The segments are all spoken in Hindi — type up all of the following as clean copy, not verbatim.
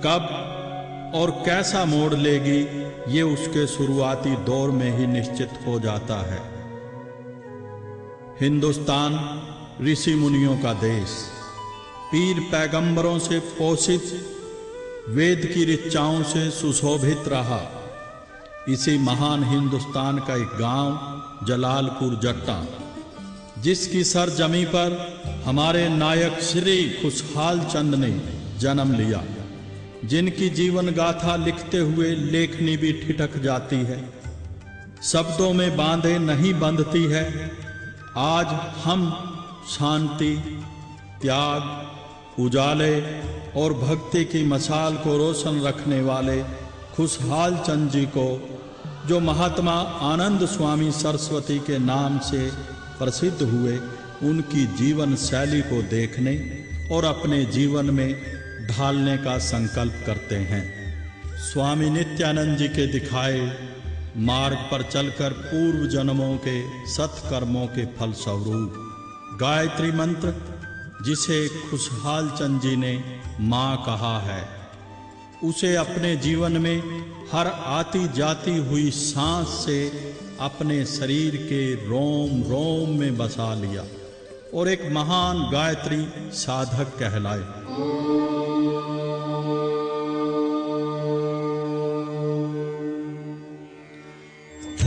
कब और कैसा मोड़ लेगी ये उसके शुरुआती दौर में ही निश्चित हो जाता है। हिंदुस्तान ऋषि मुनियों का देश, पीर पैगंबरों से पोषित, वेद की ऋचाओं से सुशोभित रहा। इसी महान हिंदुस्तान का एक गांव जलालपुर जट्टा, जिसकी सरजमी पर हमारे नायक श्री खुशहाल चंद ने जन्म लिया, जिनकी जीवन गाथा लिखते हुए लेखनी भी ठिठक जाती है, शब्दों में बांधे नहीं बंधती है। आज हम शांति, त्याग, उजाले और भक्ति की मशाल को रोशन रखने वाले खुशहाल चंद जी को, जो महात्मा आनंद स्वामी सरस्वती के नाम से प्रसिद्ध हुए, उनकी जीवन शैली को देखने और अपने जीवन में ढालने का संकल्प करते हैं। स्वामी नित्यानंद जी के दिखाए मार्ग पर चलकर पूर्व जन्मों के सत्कर्मों के फलस्वरूप गायत्री मंत्र, जिसे खुशहाल चंद जी ने मां कहा है, उसे अपने जीवन में हर आती जाती हुई सांस से अपने शरीर के रोम रोम में बसा लिया और एक महान गायत्री साधक कहलाए।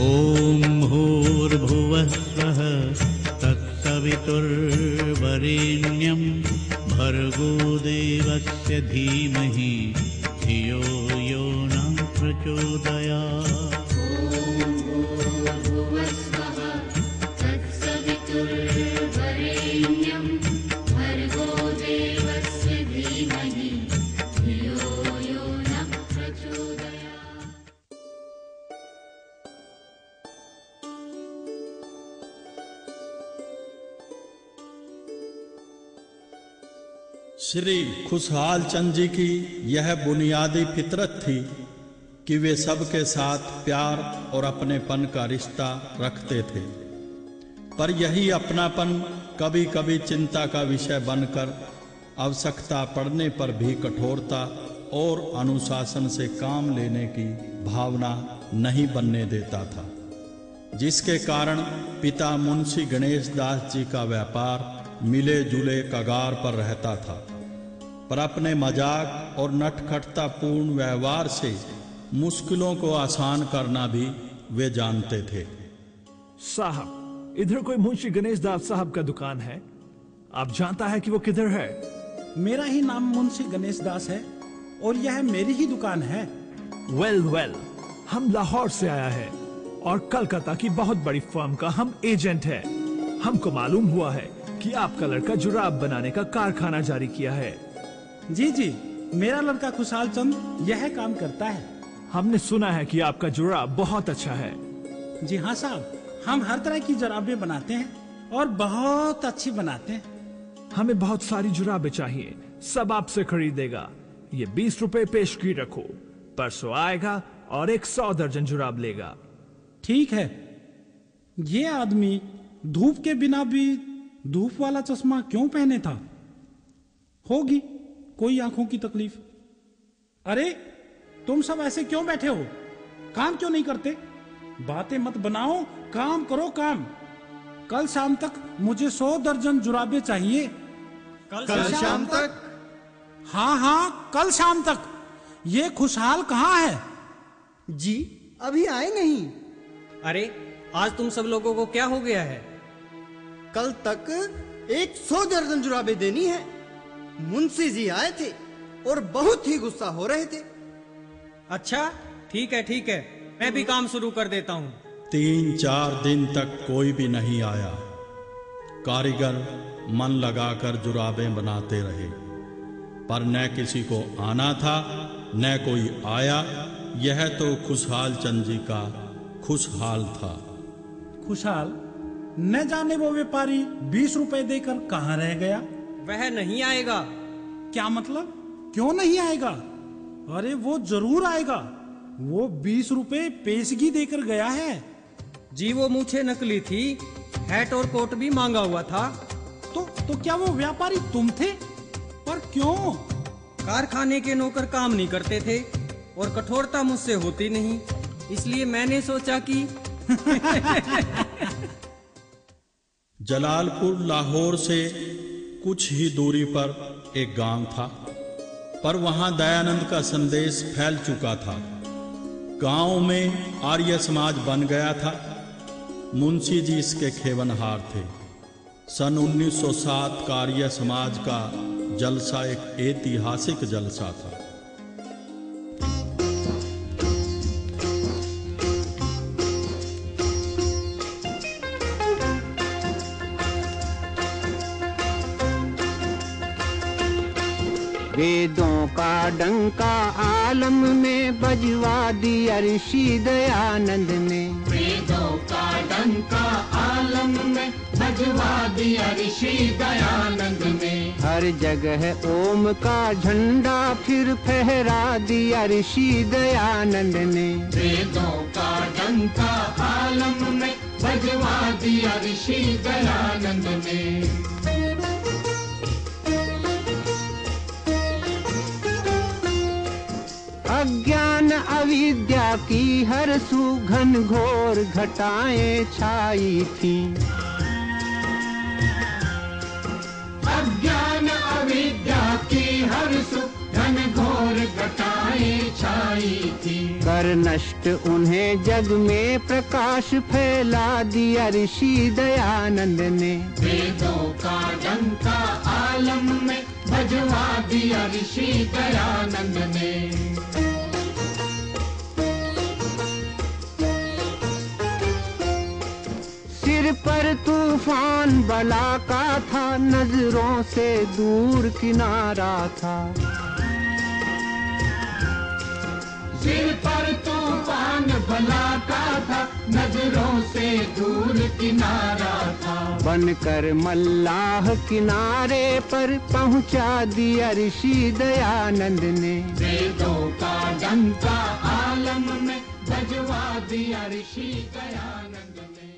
ओम भूर्भुवः स्वः तत्सवितुर्वरेण्यं भर्गो देवस्य धीमहि धियो यो न प्रचोदयात्। श्री खुशहाल चंद जी की यह बुनियादी फितरत थी कि वे सबके साथ प्यार और अपनेपन का रिश्ता रखते थे, पर यही अपनापन कभी कभी चिंता का विषय बनकर आवश्यकता पड़ने पर भी कठोरता और अनुशासन से काम लेने की भावना नहीं बनने देता था, जिसके कारण पिता मुंशी गणेश दास जी का व्यापार मिले जुले कगार पर रहता था, पर अपने मजाक और नटखटता पूर्ण व्यवहार से मुश्किलों को आसान करना भी वे जानते थे। साहब, इधर कोई मुंशी गणेश दास साहब का दुकान है? आप जानता है कि वो किधर है? मेरा ही नाम मुंशी गणेश दास है और यह मेरी ही दुकान है। वेल, हम लाहौर से आया है और कलकत्ता की बहुत बड़ी फर्म का हम एजेंट है। हमको मालूम हुआ है कि आपका लड़का जुराब बनाने का कारखाना जारी किया है। जी, मेरा लड़का खुशहाल चंद यह काम करता है। हमने सुना है कि आपका जुराब बहुत अच्छा है। जी हाँ साहब, हम हर तरह की जुराबें बनाते हैं और बहुत अच्छी बनाते हैं। हमें बहुत सारी जुराबें चाहिए, सब आपसे खरीदेगा। ये 20 रुपए पेशगी रखो, परसों आएगा और 100 दर्जन जुराब लेगा। ठीक है। ये आदमी धूप के बिना भी धूप वाला चश्मा क्यों पहने था? होगी कोई आंखों की तकलीफ। अरे तुम सब ऐसे क्यों बैठे हो? काम क्यों नहीं करते? बातें मत बनाओ, काम करो काम। कल शाम तक मुझे 100 दर्जन जुराबें चाहिए। कल शाम तक? हाँ, कल शाम तक। ये खुशहाल कहाँ है? जी अभी आए नहीं। अरे आज तुम सब लोगों को क्या हो गया है? कल तक 100 दर्जन जुराबें देनी है। मुंशी जी आए थे और बहुत ही गुस्सा हो रहे थे। अच्छा ठीक है, मैं भी काम शुरू कर देता हूँ। 3-4 दिन तक कोई भी नहीं आया। कारीगर मन लगाकर जुराबें बनाते रहे, पर न किसी को आना था न कोई आया। यह तो खुशहाल चंद जी का खुशहाल था। खुशहाल न जाने वो व्यापारी 20 रुपए देकर कहाँ रह गया। वह नहीं आएगा। क्या मतलब? क्यों नहीं आएगा? अरे वो जरूर आएगा। वो 20 रुपए पेशगी देकर गया है। जी वो मूछे नकली थी, हैट और कोट भी मांगा हुआ था। तो क्या वो व्यापारी तुम थे? पर क्यों? कारखाने के नौकर काम नहीं करते थे और कठोरता मुझसे होती नहीं, इसलिए मैंने सोचा कि जलालपुर लाहौर से कुछ ही दूरी पर एक गांव था, पर वहां दयानंद का संदेश फैल चुका था। गांव में आर्य समाज बन गया था। मुंशी जी इसके खेवनहार थे। सन 1907 का आर्य समाज का जलसा एक ऐतिहासिक जलसा था। वेदों का डंका आलम में बजवा दिया ऋषि दयानंद ने। वेदों का डंका आलम में बजवा दिया ऋषि दयानंद ने। हर जगह ओम का झंडा फिर फहरा दिया ऋषि दयानंद ने। वेदों का डंका आलम में बजवा दिया ऋषि दयानंद ने। अज्ञान अविद्या की हर सुघन घोर घटाएं छाई थी। अज्ञान अविद्या की हर सुघन घोर घटाएं छाई थी। कर नष्ट उन्हें जग में प्रकाश फैला दिया ऋषि दयानंद ने। वेदों का डंका आलम में बजवा दिया ऋषि दयानंद ने। सिर पर तूफान बला का था, नजरों से दूर किनारा था। सिर पर तूफान बला का था, नजरों से दूर किनारा था। बनकर मल्लाह किनारे पर पहुंचा दिया ऋषि दयानंद ने। वेदों का डंका आलम में बजवा दिया ऋषि दयानंद ने।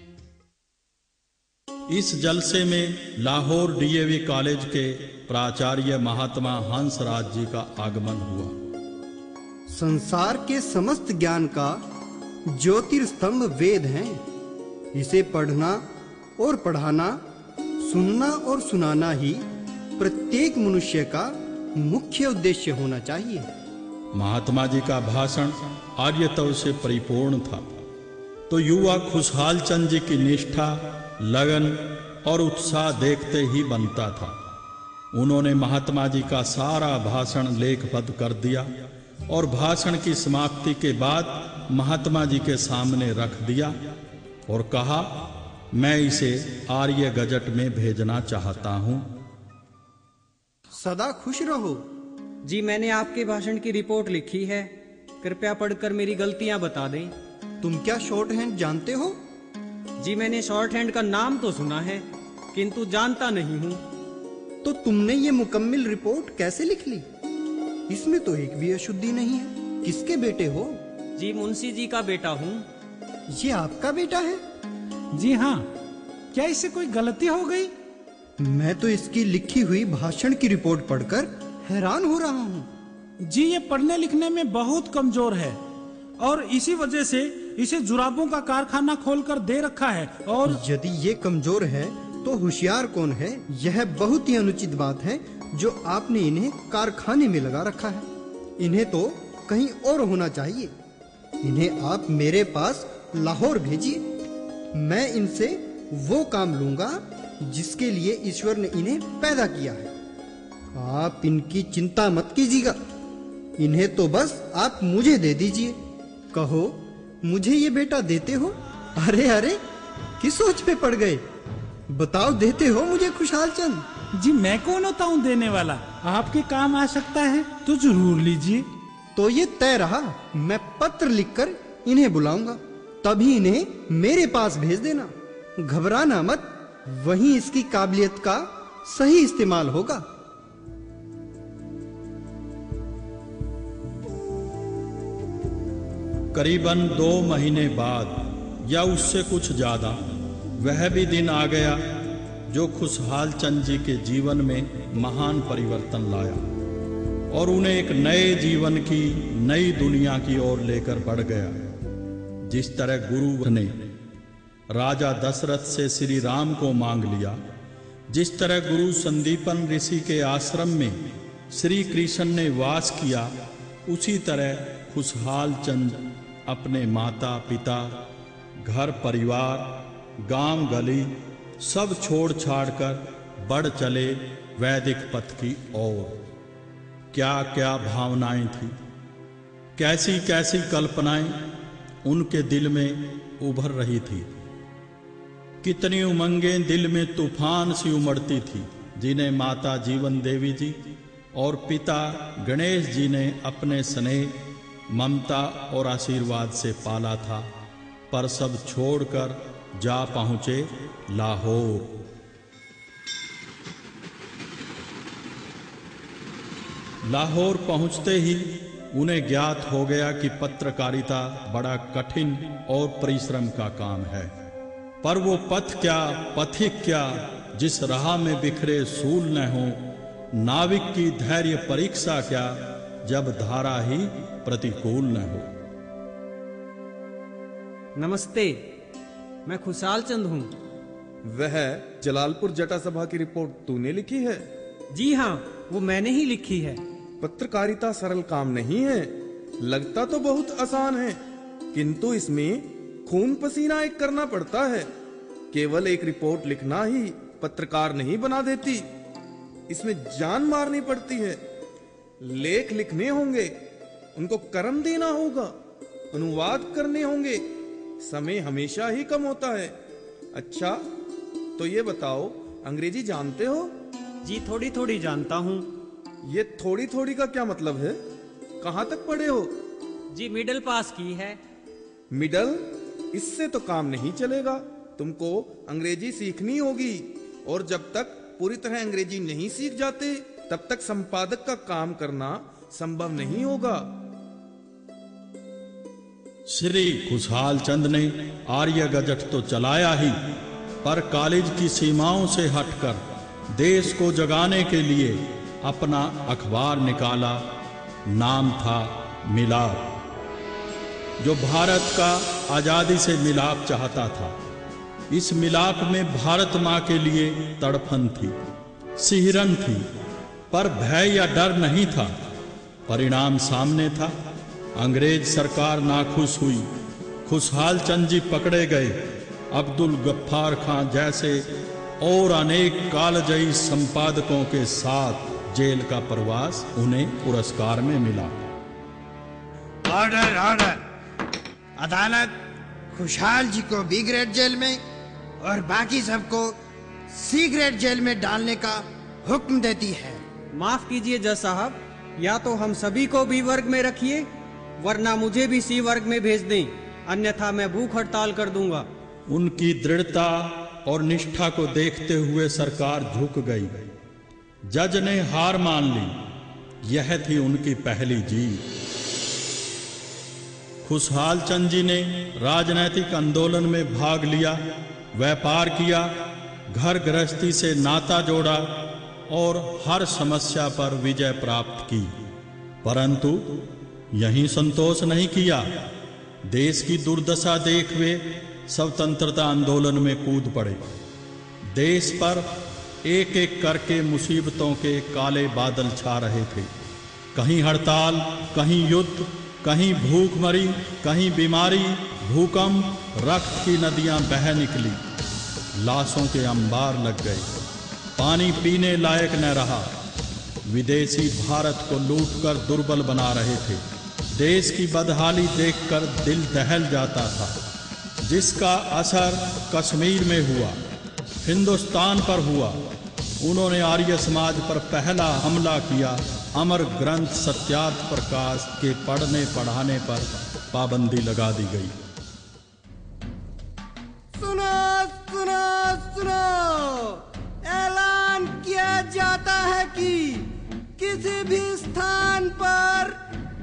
इस जलसे में लाहौर डीएवी कॉलेज के प्राचार्य महात्मा हंसराज जी का आगमन हुआ। संसार के समस्त ज्ञान का ज्योतिर्स्तंभ वेद हैं। इसे पढ़ना और पढ़ाना, सुनना और सुनाना ही प्रत्येक मनुष्य का मुख्य उद्देश्य होना चाहिए। महात्मा जी का भाषण आर्यत्व से परिपूर्ण था, तो युवा खुशहाल चंद जी की निष्ठा, लगन और उत्साह देखते ही बनता था। उन्होंने महात्मा जी का सारा भाषण लेखबद्ध कर दिया और भाषण की समाप्ति के बाद महात्मा जी के सामने रख दिया और कहा, मैं इसे आर्य गजट में भेजना चाहता हूं। सदा खुश रहो। जी मैंने आपके भाषण की रिपोर्ट लिखी है, कृपया पढ़कर मेरी गलतियां बता दें। तुम क्या शॉर्ट हैंड जानते हो? जी मैंने शॉर्ट हैंड का नाम तो सुना है, किंतु जानता नहीं हूँ। तो तुमने ये मुकम्मल रिपोर्ट कैसे लिख ली? इसमें तो एक भी अशुद्धि नहीं है। किसके बेटे हो? जी मुंशी जी का बेटा हूँ। ये आपका बेटा है? जी हाँ। क्या इससे कोई गलती हो गई? मैं तो इसकी लिखी हुई भाषण की रिपोर्ट पढ़कर हैरान हो रहा हूँ। जी ये पढ़ने लिखने में बहुत कमजोर है और इसी वजह से इसे जुराबों का कारखाना खोलकर दे रखा है। और यदि ये कमजोर है तो होशियार कौन है? यह बहुत ही अनुचित बात है जो आपने इन्हें कारखाने में लगा रखा है। इन्हें तो कहीं और होना चाहिए। इन्हें आप मेरे पास लाहौर भेजिए। मैं इनसे वो काम लूंगा जिसके लिए ईश्वर ने इन्हें पैदा किया है। आप इनकी चिंता मत कीजिएगा। इन्हें तो बस आप मुझे दे दीजिए। कहो, मुझे ये बेटा देते हो? अरे अरे, किस सोच पे पड़ गए? बताओ, देते हो मुझे खुशहाल चंद? जी मैं कौन होता हूँ देने वाला? आपके काम आ सकता है तो जरूर लीजिए। तो ये तय रहा। मैं पत्र लिखकर इन्हें बुलाऊंगा, तभी इन्हें मेरे पास भेज देना। घबराना मत, वहीं इसकी काबिलियत का सही इस्तेमाल होगा। करीबन 2 महीने बाद या उससे कुछ ज्यादा वह भी दिन आ गया जो खुशहाल चंद जी के जीवन में महान परिवर्तन लाया और उन्हें एक नए जीवन की, नई दुनिया की ओर लेकर बढ़ गया। जिस तरह गुरु ने राजा दशरथ से श्री राम को मांग लिया, जिस तरह गुरु संदीपन ऋषि के आश्रम में श्री कृष्ण ने वास किया, उसी तरह खुशहाल चंद अपने माता पिता, घर परिवार, गांव गली सब छोड़ छाड़ कर बढ़ चले वैदिक पथ की ओर। क्या क्या भावनाएं थी, कैसी कैसी कल्पनाएं उनके दिल में उभर रही थी। कितनी उमंगें दिल में तूफान सी उमड़ती थी, जिन्हें माता जीवन देवी जी और पिता गणेश जी ने अपने स्नेह, ममता और आशीर्वाद से पाला था। पर सब छोड़कर जा पहुंचे लाहौर। लाहौर पहुंचते ही उन्हें ज्ञात हो गया कि पत्रकारिता बड़ा कठिन और परिश्रम का काम है। पर वो पथ क्या, पथिक क्या, जिस राह में बिखरे सूल न हो, नाविक की धैर्य परीक्षा क्या, जब धारा ही प्रतिकूल न हो। नमस्ते, मैं खुशहाल चंद हूँ। वह जलालपुर जटा सभा की रिपोर्ट तूने लिखी है? जी हाँ, वो मैंने ही लिखी है। पत्रकारिता सरल काम नहीं है, लगता तो बहुत आसान है, किंतु इसमें खून पसीना एक करना पड़ता है। केवल एक रिपोर्ट लिखना ही पत्रकार नहीं बना देती, इसमें जान मारनी पड़ती है। लेख लिखने होंगे, उनको क्रम देना होगा, अनुवाद करने होंगे, समय हमेशा ही कम होता है। अच्छा, तो ये बताओ, अंग्रेजी जानते हो? जी थोड़ी थोड़ी जानता हूँ। ये थोड़ी थोड़ी का क्या मतलब है? कहाँ तक पढ़े हो? जी मिडिल पास की है। मिडल? इससे तो काम नहीं चलेगा, तुमको अंग्रेजी सीखनी होगी, और जब तक पूरी तरह अंग्रेजी नहीं सीख जाते तब तक संपादक का काम करना संभव नहीं होगा। श्री खुशहाल चंद ने आर्य गजट तो चलाया ही, पर कॉलेज की सीमाओं से हटकर देश को जगाने के लिए अपना अखबार निकाला। नाम था मिलाप, जो भारत का आजादी से मिलाप चाहता था। इस मिलाप में भारत मां के लिए तड़फन थी, सिहरन थी, पर भय या डर नहीं था। परिणाम सामने था। अंग्रेज सरकार नाखुश हुई, खुशहाल चंद जी पकड़े गए। अब्दुल गफ्फार खां जैसे और अनेक कालजयी संपादकों के साथ जेल का प्रवास उन्हें पुरस्कार में मिला। Order order. अदालत खुशहाल जी को बी ग्रेड जेल में और बाकी सबको सी ग्रेड जेल में डालने का हुक्म देती है। माफ कीजिए जज साहब, या तो हम सभी को बी वर्ग में रखिए, वरना मुझे भी सी वर्ग में भेज दें, अन्यथा मैं भूख हड़ताल कर दूंगा। उनकी दृढ़ता और निष्ठा को देखते हुए सरकार झुक गई। जज ने हार मान ली। यह थी उनकी पहली जीत। खुशहाल चंद जी ने राजनैतिक आंदोलन में भाग लिया, व्यापार किया, घर गृहस्थी से नाता जोड़ा और हर समस्या पर विजय प्राप्त की। परंतु यहीं संतोष नहीं किया। देश की दुर्दशा देख वे स्वतंत्रता आंदोलन में कूद पड़े। देश पर एक एक करके मुसीबतों के काले बादल छा रहे थे। कहीं हड़ताल, कहीं युद्ध, कहीं भूखमरी, कहीं बीमारी, भूकंप, रक्त की नदियां बह निकली, लाशों के अंबार लग गए, पानी पीने लायक न रहा। विदेशी भारत को लूटकर दुर्बल बना रहे थे। देश की बदहाली देखकर दिल दहल जाता था, जिसका असर कश्मीर में हुआ, हिंदुस्तान पर हुआ। उन्होंने आर्य समाज पर पहला हमला किया। अमर ग्रंथ सत्यार्थ प्रकाश के पढ़ने पढ़ाने पर पाबंदी लगा दी गई। सुनो सुनो सुनो, ऐलान किया जाता है कि किसी भी स्थान पर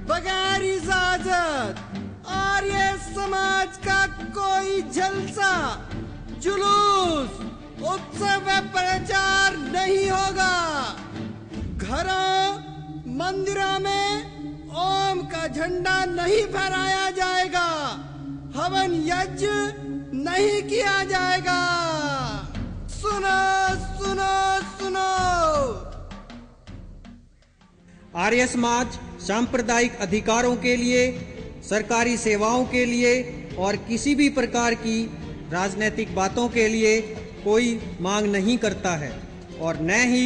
बगैर इजाजत आर्य समाज का कोई जलसा, जुलूस, उत्सव व प्रचार नहीं होगा। घरों, मंदिरों में ओम का झंडा नहीं फहराया जाएगा, हवन यज्ञ नहीं किया जाएगा। सुनो सुनो सुनो। आर्य समाज सांप्रदायिक अधिकारों के लिए, सरकारी सेवाओं के लिए और किसी भी प्रकार की राजनीतिक बातों के लिए कोई मांग नहीं करता है और न ही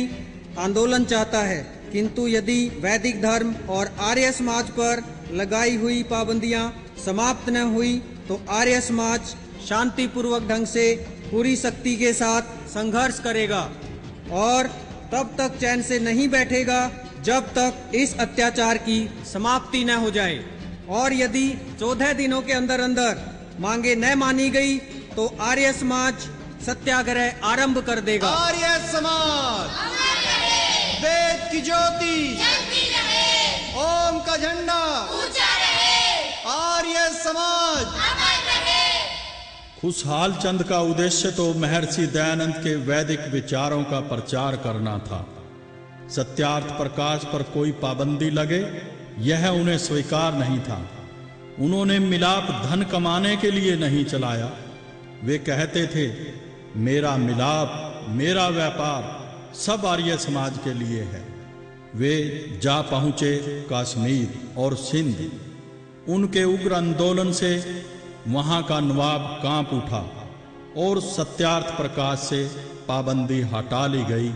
आंदोलन चाहता है। किंतु यदि वैदिक धर्म और आर्य समाज पर लगाई हुई पाबंदियां समाप्त न हुई तो आर्य समाज शांतिपूर्वक ढंग से पूरी शक्ति के साथ संघर्ष करेगा और तब तक चैन से नहीं बैठेगा जब तक इस अत्याचार की समाप्ति न हो जाए। और यदि 14 दिनों के अंदर अंदर मांगे न मानी गई तो आर्य समाज सत्याग्रह आरंभ कर देगा। आर्य समाज वेद की ज्योति ओम का झंडा ऊंचा रहे। आर्य समाज खुशहाल चंद का उद्देश्य तो महर्षि दयानंद के वैदिक विचारों का प्रचार करना था। सत्यार्थ प्रकाश पर कोई पाबंदी लगे यह उन्हें स्वीकार नहीं था। उन्होंने मिलाप धन कमाने के लिए नहीं चलाया। वे कहते थे मेरा मिलाप, मेरा व्यापार सब आर्य समाज के लिए है। वे जा पहुंचे कश्मीर और सिंध। उनके उग्र आंदोलन से वहां का नवाब कांप उठा और सत्यार्थ प्रकाश से पाबंदी हटा ली गई।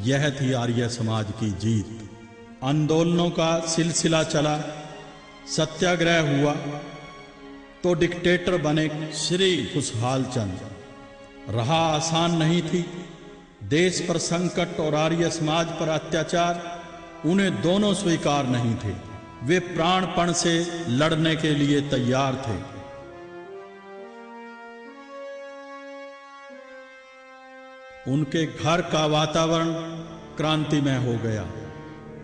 यह थी आर्य समाज की जीत। आंदोलनों का सिलसिला चला, सत्याग्रह हुआ तो डिक्टेटर बने श्री खुशहाल चंद। राह आसान नहीं थी। देश पर संकट और आर्य समाज पर अत्याचार उन्हें दोनों स्वीकार नहीं थे। वे प्राणपण से लड़ने के लिए तैयार थे। उनके घर का वातावरण क्रांतिमय हो गया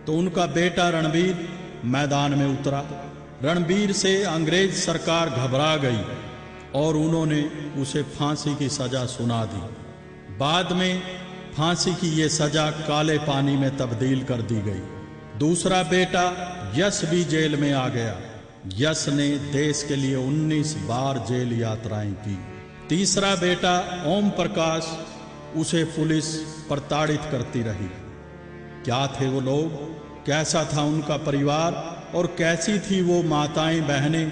तो उनका बेटा रणबीर मैदान में उतरा। रणबीर से अंग्रेज सरकार घबरा गई और उन्होंने उसे फांसी की सजा सुना दी। बाद में फांसी की ये सजा काले पानी में तब्दील कर दी गई। दूसरा बेटा यश भी जेल में आ गया। यश ने देश के लिए 19 बार जेल यात्राएं की। तीसरा बेटा ओम प्रकाश, उसे पुलिस प्रताड़ित करती रही। क्या थे वो लोग, कैसा था उनका परिवार और कैसी थी वो माताएं बहनें,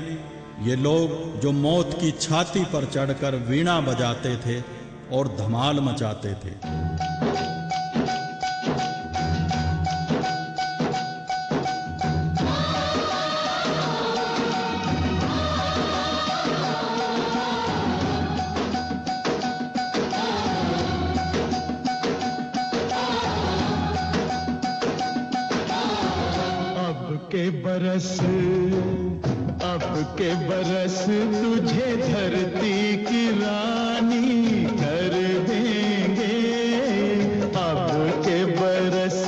ये लोग जो मौत की छाती पर चढ़कर वीणा बजाते थे और धमाल मचाते थे। अब के बरस तुझे धरती की रानी कर देंगे। अब के बरस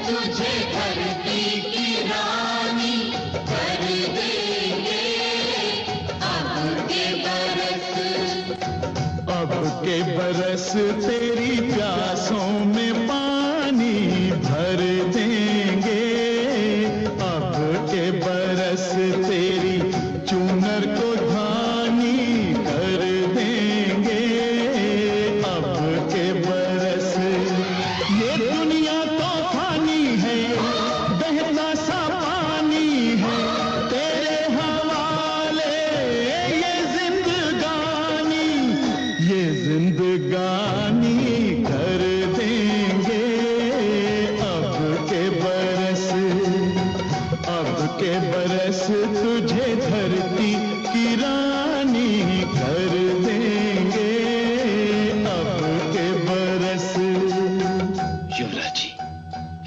तुझे धरती की रानी कर देंगे। अब के बरस तेरी प्यासों में पानी भर देंगे। अब के बरस तेरी चूनर को धानी कर देंगे। अब के बरस ये दुनिया तो फानी है, बहता सा पानी है तेरे हवाले। ये जिंदगानी कर देंगे। अब के बरस तुझे धरती की रानी कर देंगे। अब के बरस। युवराज जी,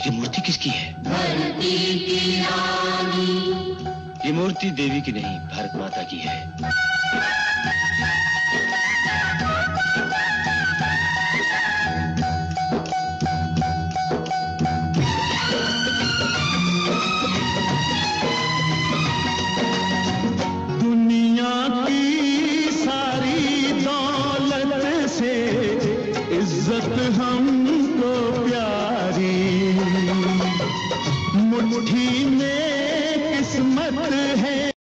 ये मूर्ति किसकी है? धरती की रानी। ये मूर्ति देवी की नहीं, भारत माता की है। इज्जत हमको प्यारी मुट्ठी में किस्मत है,